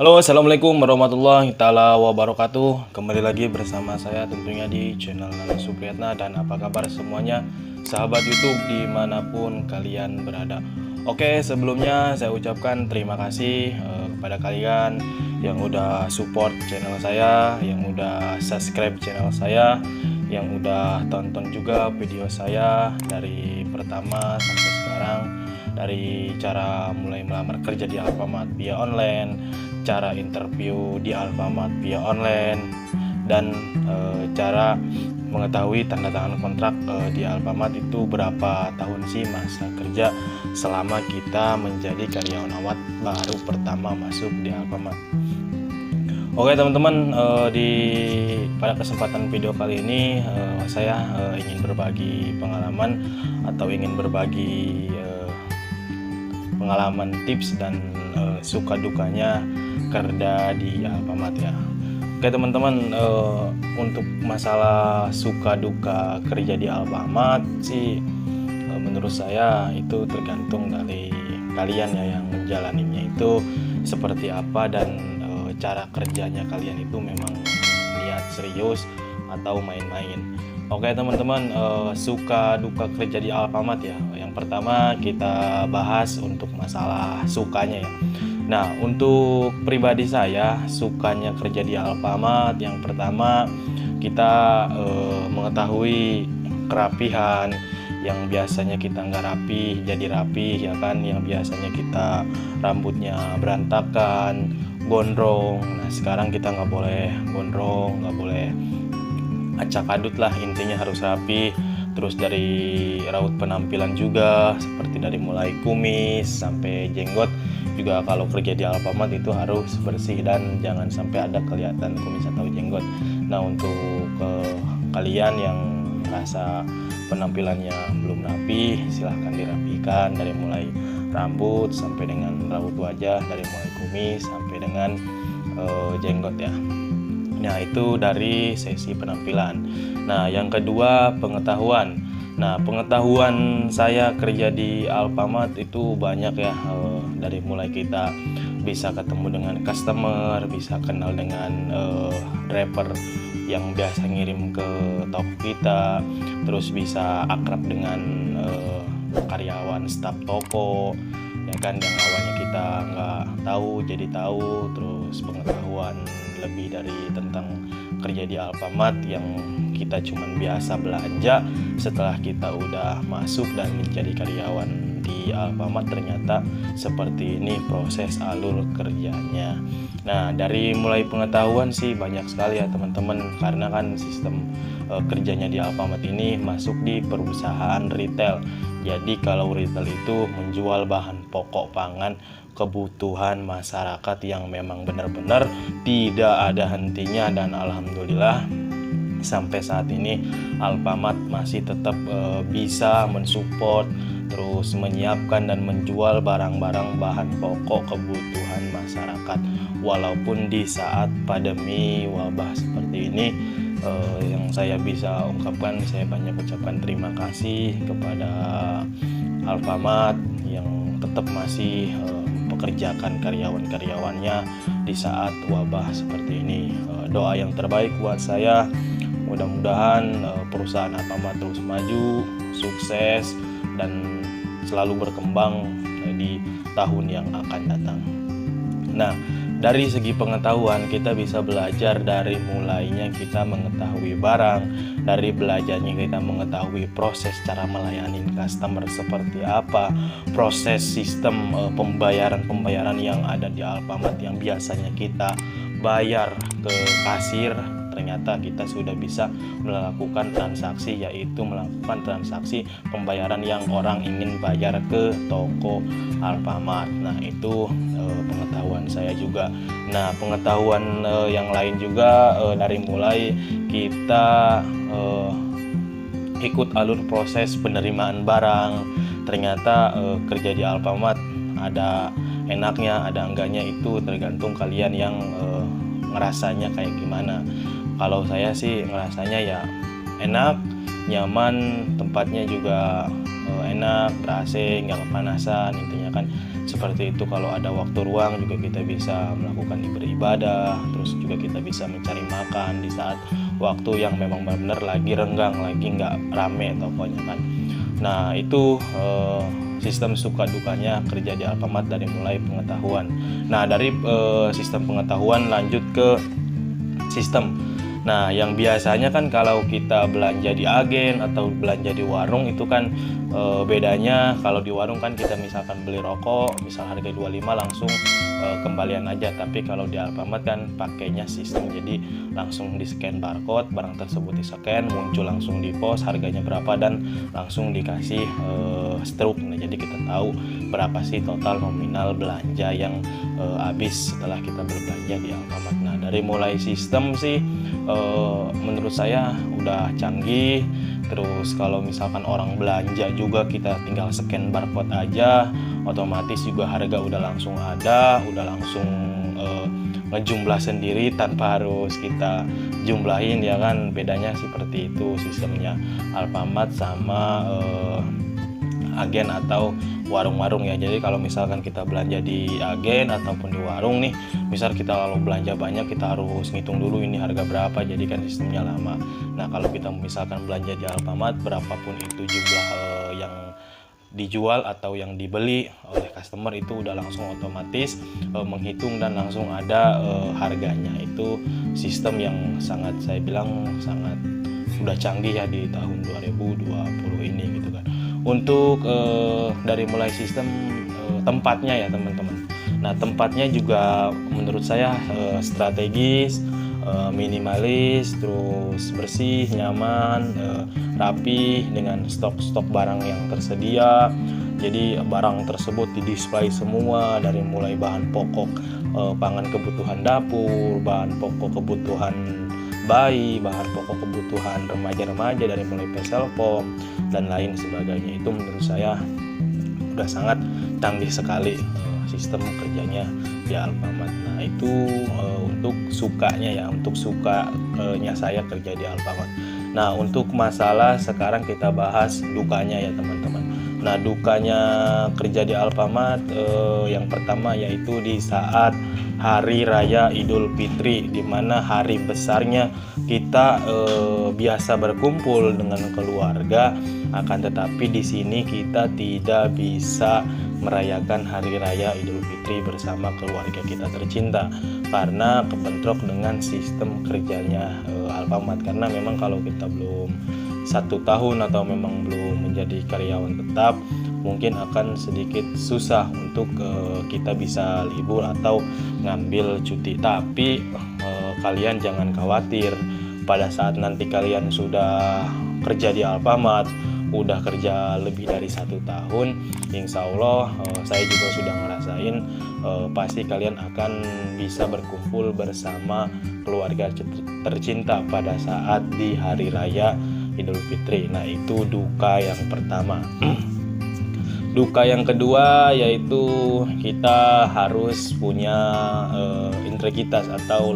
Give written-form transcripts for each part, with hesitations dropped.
Halo, assalamualaikum warahmatullahi taala wabarakatuh. Kembali lagi bersama saya tentunya di channel Nana Supriyatna. Dan apa kabar semuanya sahabat YouTube dimanapun kalian berada. Oke, sebelumnya saya ucapkan terima kasih kepada kalian yang udah support channel saya, yang udah subscribe channel saya, yang udah tonton juga video saya dari pertama sampai sekarang, dari cara mulai melamar kerja di Alfamart via online, cara interview di Alfamart via online, dan cara mengetahui tanda tangan kontrak di Alfamart itu berapa tahun sih masa kerja selama kita menjadi karyawan awal baru pertama masuk di Alfamart. Oke teman-teman, pada kesempatan video kali ini saya ingin berbagi pengalaman atau ingin berbagi pengalaman tips dan suka dukanya kerja di Alfamart ya. Oke teman-teman, untuk masalah suka duka kerja di Alfamart sih menurut saya itu tergantung dari kalian ya, yang menjalaninya itu seperti apa, dan cara kerjanya kalian itu memang niat serius atau main-main. Oke teman-teman, suka duka kerja di Alfamart ya. Yang pertama kita bahas untuk masalah sukanya ya. Nah, untuk pribadi saya, sukanya kerja di Alfamart yang pertama, kita mengetahui kerapihan yang biasanya kita nggak rapi jadi rapi ya kan, yang biasanya kita rambutnya berantakan, gondrong. Nah, sekarang kita nggak boleh gondrong, nggak boleh acak adut lah, intinya harus rapi. Terus dari raut penampilan juga, seperti dari mulai kumis sampai jenggot juga, kalau kerja di Alfamart itu harus bersih dan jangan sampai ada kelihatan kumis atau jenggot. Nah, untuk kalian yang merasa penampilannya belum rapi, silahkan dirapikan dari mulai rambut sampai dengan raut wajah, dari mulai kumis sampai dengan jenggot ya. Nah, itu dari sesi penampilan. Nah, yang kedua pengetahuan. Nah, pengetahuan saya kerja di Alfamart itu banyak ya, dari mulai kita bisa ketemu dengan customer, bisa kenal dengan driver yang biasa ngirim ke toko kita, terus bisa akrab dengan karyawan staf toko ya kan, yang awalnya kita nggak tahu jadi tahu. Terus pengetahuan lebih dari tentang kerja di Alfamart yang kita cuman biasa belanja, setelah kita udah masuk dan menjadi karyawan di Alfamart ternyata seperti ini proses alur kerjanya. Nah, dari mulai pengetahuan sih banyak sekali ya teman-teman, karena kan sistem kerjanya di Alfamart ini masuk di perusahaan retail. Jadi kalau retail itu menjual bahan pokok pangan kebutuhan masyarakat yang memang benar-benar tidak ada hentinya, dan alhamdulillah sampai saat ini Alfamart masih tetap bisa mensupport, terus menyiapkan dan menjual barang-barang bahan pokok kebutuhan masyarakat walaupun di saat pandemi wabah seperti ini. Yang saya bisa ungkapkan, saya banyak ucapkan terima kasih kepada Alfamart yang tetap masih pekerjakan karyawan-karyawannya di saat wabah seperti ini. Doa yang terbaik buat saya, mudah-mudahan perusahaan Alfamart terus maju, sukses, dan selalu berkembang di tahun yang akan datang. Nah, dari segi pengetahuan kita bisa belajar dari mulainya kita mengetahui barang, dari belajarnya kita mengetahui proses cara melayani customer seperti apa, proses sistem pembayaran yang ada di Alfamart yang biasanya kita bayar ke kasir, ternyata kita sudah bisa melakukan transaksi, yaitu melakukan transaksi pembayaran yang orang ingin bayar ke toko Alfamart. Nah, itu pengetahuan saya juga. Nah, pengetahuan yang lain juga dari mulai kita ikut alur proses penerimaan barang, ternyata kerja di Alfamart ada enaknya ada enggaknya, itu tergantung kalian yang ngerasanya kayak gimana. Kalau saya sih ngerasanya ya enak, nyaman, tempatnya juga enak, ber-AC, nggak kepanasan, intinya kan seperti itu. Kalau ada waktu ruang juga kita bisa melakukan beribadah, terus juga kita bisa mencari makan di saat waktu yang memang benar-benar lagi renggang, lagi nggak rame tokonya kan. Nah itu sistem suka dukanya kerja di Alfamart dari mulai pengetahuan. Nah dari sistem pengetahuan lanjut ke sistem. Nah yang biasanya kan kalau kita belanja di agen atau belanja di warung itu kan bedanya, kalau di warung kan kita misalkan beli rokok misal harga 25 langsung kembalian aja, tapi kalau di Alfamart kan pakainya sistem, jadi langsung di scan barcode, barang tersebut di scan, muncul langsung di pos harganya berapa dan langsung dikasih struk. Nah jadi kita tahu berapa sih total nominal belanja yang habis setelah kita berbelanja di Alfamart. Nah dari mulai sistem sih menurut saya udah canggih. Terus kalau misalkan orang belanja juga kita tinggal scan barcode aja, otomatis juga harga udah langsung ada, udah langsung ngejumlah sendiri tanpa harus kita jumlahin ya kan. Bedanya seperti itu sistemnya Alfamart sama agen atau warung-warung ya. Jadi kalau misalkan kita belanja di agen ataupun di warung nih, misal kita kalau belanja banyak kita harus ngitung dulu ini harga berapa, jadi kan sistemnya lama. Nah kalau kita misalkan belanja di Alfamart, berapapun itu jumlah yang dijual atau yang dibeli oleh customer itu udah langsung otomatis menghitung dan langsung ada harganya. Itu sistem yang sangat, saya bilang sangat udah canggih ya di tahun 2020 ini gitu kan. Untuk dari mulai sistem tempatnya ya teman-teman. Nah tempatnya juga menurut saya strategis, minimalis, terus bersih, nyaman, rapi dengan stok-stok barang yang tersedia. Jadi barang tersebut didisplay semua dari mulai bahan pokok pangan kebutuhan dapur, bahan pokok kebutuhan bayi, bahan pokok kebutuhan remaja-remaja dari mulai pesel pop dan lain sebagainya. Itu menurut saya udah sangat canggih sekali sistem kerjanya di Alfamart. Nah itu untuk sukanya ya, untuk sukanya saya kerja di Alfamart. Nah untuk masalah sekarang kita bahas dukanya ya teman-teman. Nah dukanya kerja di Alfamart yang pertama yaitu di saat Hari Raya Idul Fitri, di mana hari besarnya kita biasa berkumpul dengan keluarga, akan tetapi di sini kita tidak bisa merayakan Hari Raya Idul Fitri bersama keluarga kita tercinta karena kebentrok dengan sistem kerjanya Alfamart. Karena memang kalau kita belum 1 tahun atau memang belum menjadi karyawan tetap, mungkin akan sedikit susah untuk kita bisa libur atau ngambil cuti. Tapi kalian jangan khawatir, pada saat nanti kalian sudah kerja di Alfamart, udah kerja lebih dari 1 tahun, insya Allah saya juga sudah ngerasain, pasti kalian akan bisa berkumpul bersama keluarga tercinta pada saat di Hari Raya Idul Fitri. Nah itu duka yang pertama. Duka yang kedua yaitu kita harus punya integritas atau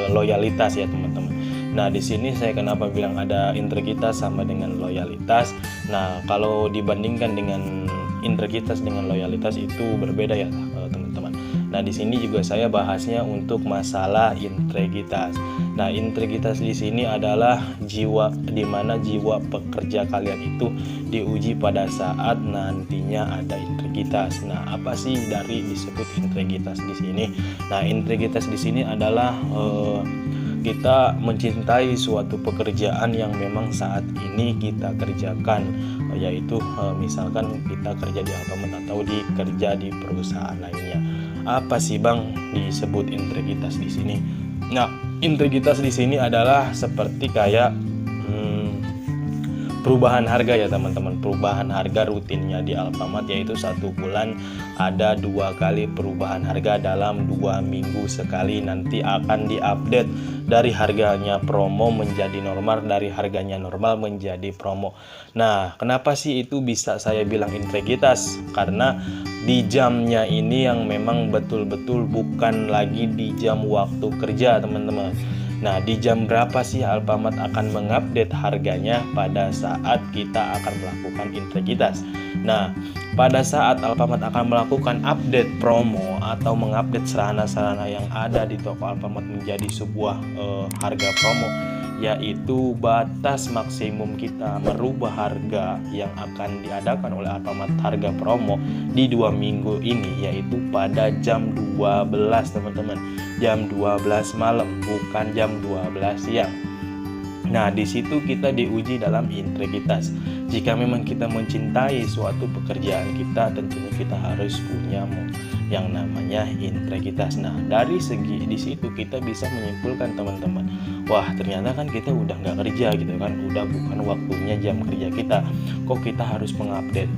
loyalitas ya teman-teman. Nah di sini saya kenapa bilang ada integritas sama dengan loyalitas. Nah kalau dibandingkan dengan integritas dengan loyalitas itu berbeda ya teman-teman. Nah di sini juga saya bahasnya untuk masalah integritas. Nah integritas di sini adalah jiwa, di mana jiwa pekerja kalian itu diuji pada saat nantinya ada integritas. Nah apa sih dari disebut integritas di sini? Nah integritas di sini adalah kita mencintai suatu pekerjaan yang memang saat ini kita kerjakan, yaitu misalkan kita kerja di Alfamart atau kerja di perusahaan lainnya. Apa sih bang disebut integritas di sini? Nah integritas di sini adalah seperti kayak perubahan harga ya teman-teman. Perubahan harga rutinnya di Alfamart yaitu 1 bulan ada 2 kali perubahan harga dalam 2 minggu sekali. Nanti akan diupdate dari harganya promo menjadi normal, dari harganya normal menjadi promo. Nah kenapa sih itu bisa saya bilang integritas? Karena di jamnya ini yang memang betul-betul bukan lagi di jam waktu kerja teman-teman. Nah, di jam berapa sih Alfamart akan mengupdate harganya pada saat kita akan melakukan integritas? Nah, pada saat Alfamart akan melakukan update promo atau mengupdate sarana-sarana yang ada di toko Alfamart menjadi sebuah harga promo, yaitu batas maksimum kita merubah harga yang akan diadakan oleh Alfamart harga promo di 2 minggu ini, yaitu pada jam 12 teman-teman, jam 12 malam, bukan jam 12 siang. Nah, di situ kita diuji dalam integritas. Jika memang kita mencintai suatu pekerjaan kita, tentunya kita harus punya yang namanya integritas. Nah, dari segi di situ kita bisa menyimpulkan teman-teman, wah ternyata kan kita udah nggak kerja gitu kan, udah bukan waktunya jam kerja kita, kok kita harus mengupdate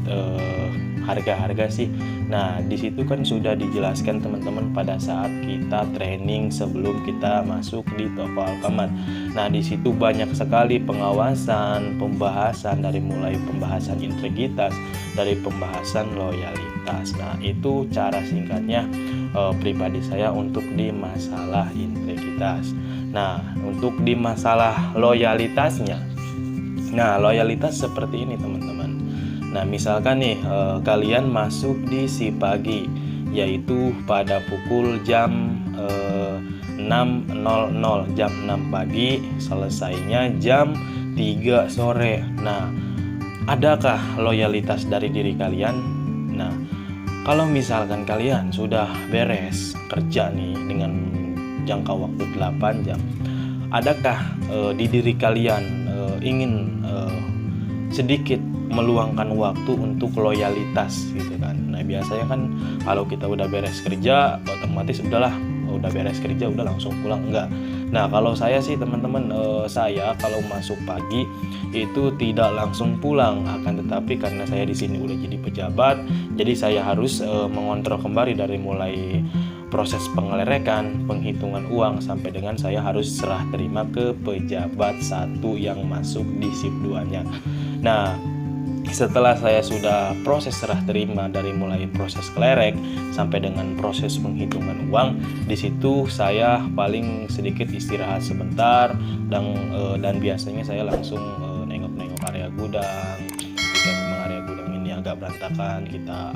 harga-harga sih. Nah, di situ kan sudah dijelaskan teman-teman pada saat kita training sebelum kita masuk di toko Alfamart. Nah, di situ banyak sekali pengawasan, pembahasan, dari mulai pembahasan integritas, dari pembahasan loyalitas. Nah, itu cara singkatnya pribadi saya untuk di masalah integritas. Nah, untuk di masalah loyalitasnya, nah loyalitas seperti ini teman-teman. Nah, misalkan nih kalian masuk di si pagi, yaitu pada pukul jam 6.00, jam 6 pagi, selesainya jam 3 sore. Nah, adakah loyalitas dari diri kalian? Nah, kalau misalkan kalian sudah beres kerja nih dengan jangka waktu 8 jam, adakah di diri kalian ingin sedikit meluangkan waktu untuk loyalitas gitu kan? Nah, biasanya kan kalau kita udah beres kerja otomatis udahlah, udah beres kerja udah langsung pulang, enggak. Nah, kalau saya sih teman-teman, saya kalau masuk pagi itu tidak langsung pulang, akan tetapi karena saya di sini udah jadi pejabat, jadi saya harus mengontrol kembali dari mulai proses pengelerekan, penghitungan uang, sampai dengan saya harus serah terima ke pejabat satu yang masuk di shift 2-nya. Nah, setelah saya sudah proses serah terima dari mulai proses kelerek sampai dengan proses penghitungan uang, di situ saya paling sedikit istirahat sebentar, dan biasanya saya langsung nengok-nengok area gudang. Jika memang area gudang ini agak berantakan,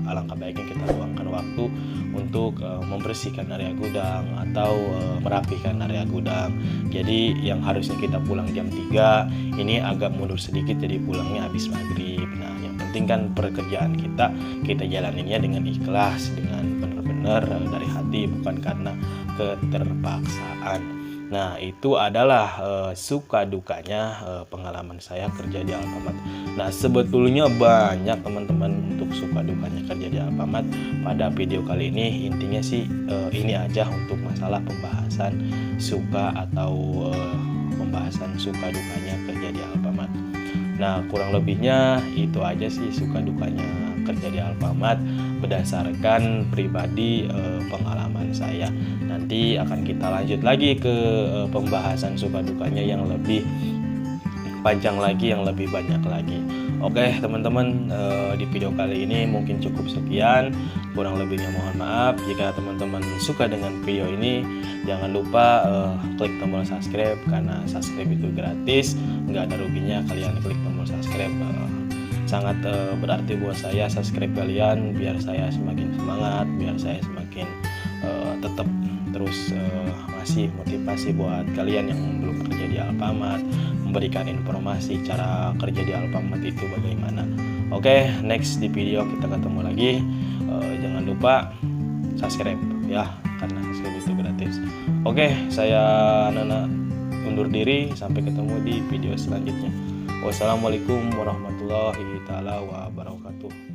alangkah baiknya kita luangkan waktu untuk membersihkan area gudang atau merapikan area gudang. Jadi yang harusnya kita pulang jam 3 ini agak mundur sedikit, jadi pulangnya habis maghrib. Nah, yang penting kan pekerjaan kita jalaninnya dengan ikhlas, dengan benar-benar dari hati, bukan karena keterpaksaan. Nah, itu adalah suka dukanya pengalaman saya kerja di Alfamart. Nah, sebetulnya banyak teman-teman untuk suka dukanya kerja di Alfamart. Pada video kali ini intinya sih ini aja untuk masalah pembahasan suka atau pembahasan suka dukanya kerja di Alfamart. Nah, kurang lebihnya itu aja sih suka dukanya kerja di Alfamart berdasarkan pribadi pengalaman saya. Nanti akan kita lanjut lagi ke pembahasan suka dukanya yang lebih panjang lagi, yang lebih banyak lagi. Oke teman-teman, di video kali ini mungkin cukup sekian, kurang lebihnya mohon maaf. Jika teman-teman suka dengan video ini, jangan lupa klik tombol subscribe, karena subscribe itu gratis, nggak ada ruginya kalian klik tombol subscribe. Sangat berarti buat saya subscribe kalian, biar saya semakin semangat, biar saya semakin tetap terus masih motivasi buat kalian yang belum kerja di Alfamart, memberikan informasi cara kerja di Alfamart itu bagaimana. Oke, next di video kita ketemu lagi. Jangan lupa subscribe ya, karena subscribe itu gratis. Oke, saya Nana undur diri, sampai ketemu di video selanjutnya. Wassalamualaikum warahmatullahi taala wabarakatuh.